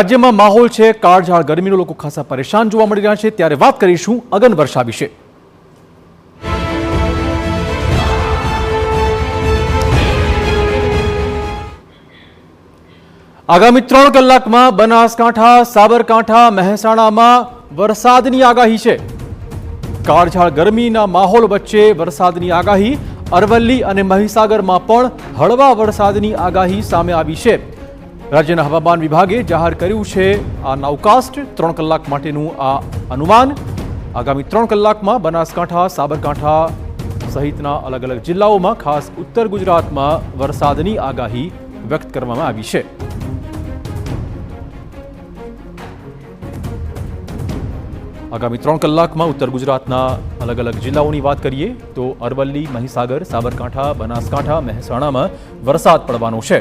રાજ્યમાં માહોલ છે કાળઝાળ ગરમીનો, લોકો ખાસા પરેશાન જોવા મળી રહ્યા છે। ત્યારે વાત કરીશું અગન વર્ષા વિશે। આગામી 3 કલાકમાં બનાસકાંઠા, સાબરકાંઠા, મહેસાણામાં વરસાદની આગાહી છે। કાળઝાળ ગરમીના માહોલ વચ્ચે વરસાદની આગાહી। અરવલ્લી અને મહીસાગરમાં પણ હળવા વરસાદની આગાહી સામે આવી છે। રાજ્યના હવામાન વિભાગે જાહેર કર્યું છે આ નાઉકાસ્ટ 3 કલાક માટેનું આ અનુમાન। આગામી 3 કલાકમાં બનાસકાંઠા, સાબરકાંઠા સહિતના અલગ અલગ જિલ્લાઓમાં ખાસ ઉત્તર ગુજરાતમાં વરસાદની આગાહી વ્યક્ત કરવામાં આવી છે। આગામી 3 કલાકમાં ઉત્તર ગુજરાતના અલગ અલગ જિલ્લાઓની વાત કરીએ તો અરવલ્લી, મહીસાગર, સાબરકાંઠા, બનાસકાંઠા, મહેસાણામાં વરસાદ પડવાનો છે।